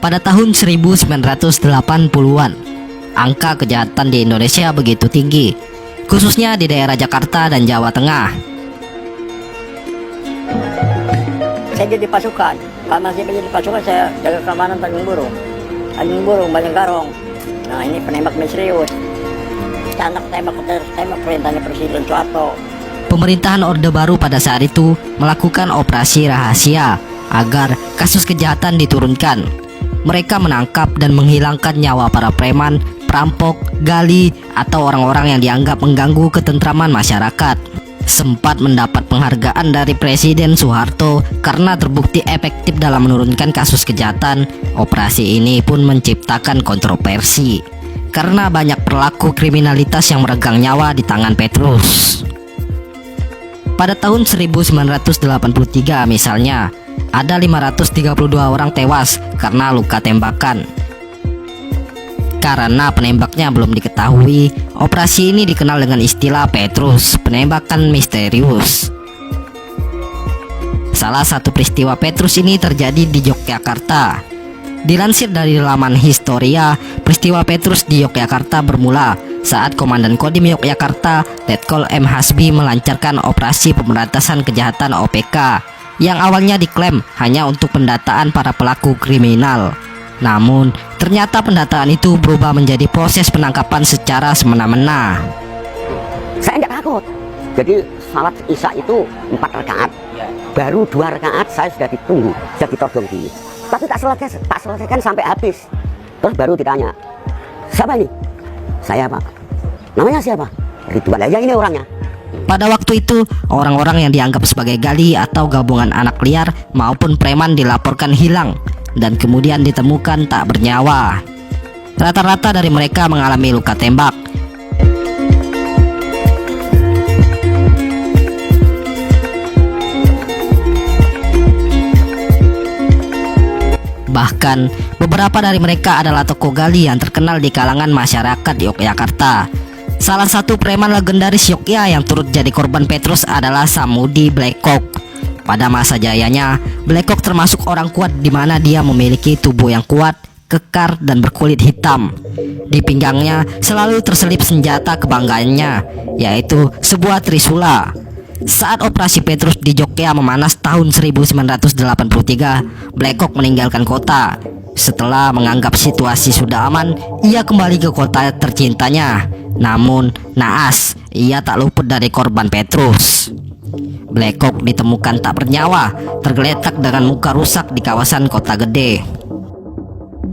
Pada tahun 1980-an, angka kejahatan di Indonesia begitu tinggi, khususnya di daerah Jakarta dan Jawa Tengah. Saya jadi pasukan, Pak masih menjadi pasukan, saya jaga keamanan Tanjung Burung, Banyak Garong. Nah ini penembak misterius, anak tembak perintahnya Presiden Soeharto. Pemerintahan Orde Baru pada saat itu melakukan operasi rahasia agar kasus kejahatan diturunkan. Mereka menangkap dan menghilangkan nyawa para preman, perampok, gali, atau orang-orang yang dianggap mengganggu ketentraman masyarakat. Sempat mendapat penghargaan dari Presiden Soeharto karena terbukti efektif dalam menurunkan kasus kejahatan. Operasi ini pun menciptakan kontroversi karena banyak pelaku kriminalitas yang meregang nyawa di tangan Petrus. Pada tahun 1983 misalnya, ada 532 orang tewas karena luka tembakan. Karena penembaknya belum diketahui, operasi ini dikenal dengan istilah Petrus, penembakan misterius. Salah satu peristiwa Petrus ini terjadi di Yogyakarta. Dilansir dari laman Historia, peristiwa Petrus di Yogyakarta bermula saat Komandan Kodim Yogyakarta, Letkol M. Hasbi melancarkan operasi pemberantasan kejahatan OPK yang awalnya diklaim hanya untuk pendataan para pelaku kriminal. Namun, ternyata pendataan itu berubah menjadi proses penangkapan secara semena-mena. Saya nggak takut. Jadi salat Isya itu 4 rakaat, baru 2 rakaat saya sudah ditunggu, sudah ditodong dulu. Tapi tak selesaikan sampai habis. Terus baru ditanya, siapa ini? Saya Pak. Namanya siapa? Ridwan. Ya ini orangnya. Pada waktu itu, orang-orang yang dianggap sebagai gali atau gabungan anak liar maupun preman dilaporkan hilang dan kemudian ditemukan tak bernyawa. Rata-rata dari mereka mengalami luka tembak. Bahkan, beberapa dari mereka adalah tokoh gali yang terkenal di kalangan masyarakat Yogyakarta. Salah satu preman legendaris Yogyakarta yang turut jadi korban Petrus adalah Samudi Blekok. Pada masa jayanya, Blekok termasuk orang kuat di mana dia memiliki tubuh yang kuat, kekar, dan berkulit hitam. Di pinggangnya selalu terselip senjata kebanggaannya, yaitu sebuah trisula. Saat operasi Petrus di Yogyakarta memanas tahun 1983, Blekok meninggalkan kota. Setelah menganggap situasi sudah aman, ia kembali ke kota tercintanya. Namun, naas, ia tak luput dari korban Petrus. Blekok ditemukan tak bernyawa, tergeletak dengan muka rusak di kawasan Kota Gede.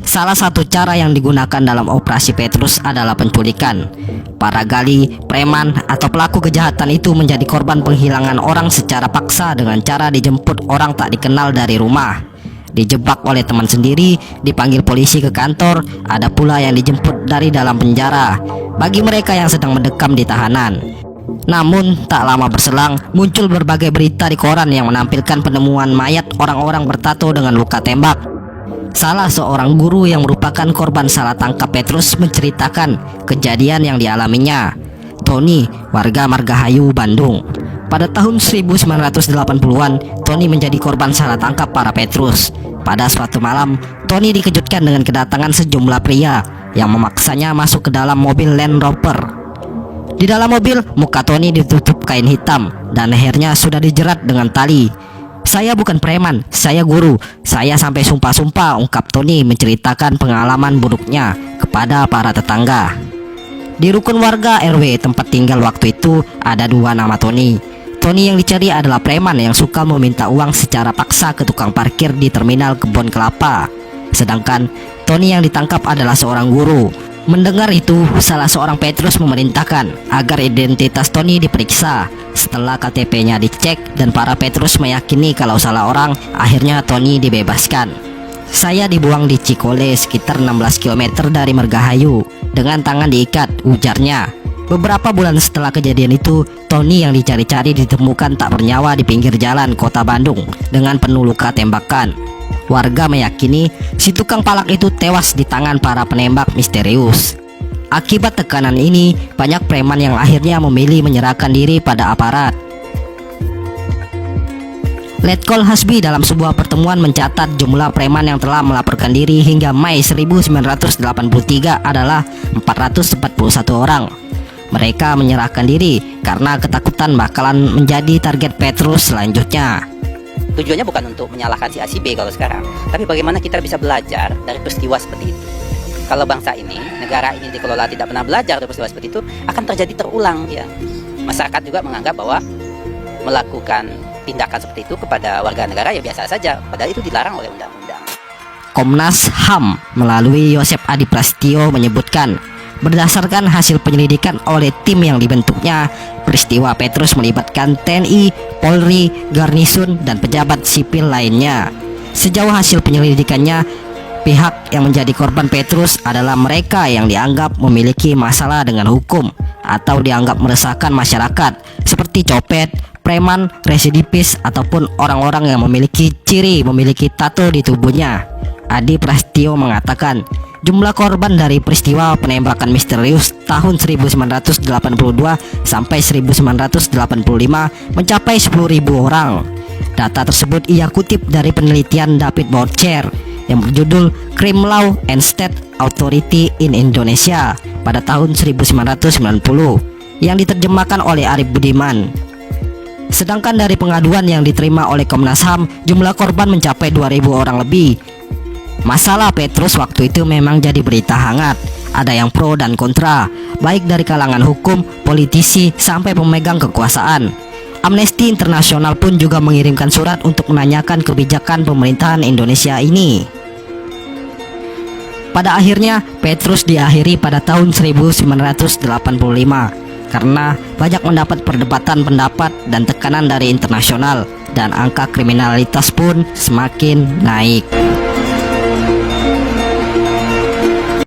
Salah satu cara yang digunakan dalam operasi Petrus adalah penculikan. Para gali, preman, atau pelaku kejahatan itu menjadi korban penghilangan orang secara paksa dengan cara dijemput orang tak dikenal dari rumah. Dijebak oleh teman sendiri, dipanggil polisi ke kantor, ada pula yang dijemput dari dalam penjara bagi mereka yang sedang mendekam di tahanan. Namun, tak lama berselang, muncul berbagai berita di koran yang menampilkan penemuan mayat orang-orang bertato dengan luka tembak. Salah seorang guru yang merupakan korban salah tangkap Petrus menceritakan kejadian yang dialaminya. Tony, warga Margahayu, Bandung. Pada tahun 1980-an, Tony menjadi korban salah tangkap para Petrus. Pada suatu malam, Tony dikejutkan dengan kedatangan sejumlah pria yang memaksanya masuk ke dalam mobil Land Rover. Di dalam mobil, muka Tony ditutup kain hitam dan lehernya sudah dijerat dengan tali. "Saya bukan preman, saya guru. Saya sampai sumpah-sumpah," ungkap Tony menceritakan pengalaman buruknya kepada para tetangga. Di rukun warga RW tempat tinggal waktu itu ada 2 nama Tony. Tony yang dicari adalah preman yang suka meminta uang secara paksa ke tukang parkir di terminal Kebon Kelapa. Sedangkan Tony yang ditangkap adalah seorang guru. Mendengar itu, salah seorang Petrus memerintahkan agar identitas Tony diperiksa. Setelah KTP-nya dicek dan para Petrus meyakini kalau salah orang, akhirnya Tony dibebaskan. "Saya dibuang di Cikole sekitar 16 km dari Margahayu dengan tangan diikat," ujarnya. Beberapa bulan setelah kejadian itu, Tony yang dicari-cari ditemukan tak bernyawa di pinggir jalan kota Bandung dengan penuh luka tembakan. Warga meyakini si tukang palak itu tewas di tangan para penembak misterius. Akibat tekanan ini, banyak preman yang akhirnya memilih menyerahkan diri pada aparat. Letkol Hasbi dalam sebuah pertemuan mencatat jumlah preman yang telah melaporkan diri hingga Mei 1983 adalah 441 orang. Mereka menyerahkan diri karena ketakutan bakalan menjadi target Petrus selanjutnya. Tujuannya bukan untuk menyalahkan si A si B kalau sekarang, tapi bagaimana kita bisa belajar dari peristiwa seperti itu. Kalau bangsa ini, negara ini dikelola tidak pernah belajar dari peristiwa seperti itu, akan terjadi terulang ya. Masyarakat juga menganggap bahwa melakukan tindakan seperti itu kepada warga negara ya biasa saja, padahal itu dilarang oleh undang-undang. Komnas HAM melalui Yosep Adi Prasetyo menyebutkan, berdasarkan hasil penyelidikan oleh tim yang dibentuknya, peristiwa Petrus melibatkan TNI, Polri, Garnisun, dan pejabat sipil lainnya. Sejauh hasil penyelidikannya, pihak yang menjadi korban Petrus adalah mereka yang dianggap memiliki masalah dengan hukum atau dianggap meresahkan masyarakat, seperti copet, preman, residivis, ataupun orang-orang yang memiliki ciri memiliki tato di tubuhnya. Adi Prasetyo mengatakan, jumlah korban dari peristiwa penembakan misterius tahun 1982 sampai 1985 mencapai 10.000 orang. Data tersebut ia kutip dari penelitian David Borcher yang berjudul Crime Law and State Authority in Indonesia pada tahun 1990 yang diterjemahkan oleh Arif Budiman. Sedangkan dari pengaduan yang diterima oleh Komnas HAM, jumlah korban mencapai 2.000 orang lebih. Masalah Petrus waktu itu memang jadi berita hangat. Ada yang pro dan kontra, baik dari kalangan hukum, politisi, sampai pemegang kekuasaan. Amnesty International pun juga mengirimkan surat untuk menanyakan kebijakan pemerintahan Indonesia ini. Pada akhirnya, Petrus diakhiri pada tahun 1985 karena banyak mendapat perdebatan pendapat dan tekanan dari internasional, dan angka kriminalitas pun semakin naik.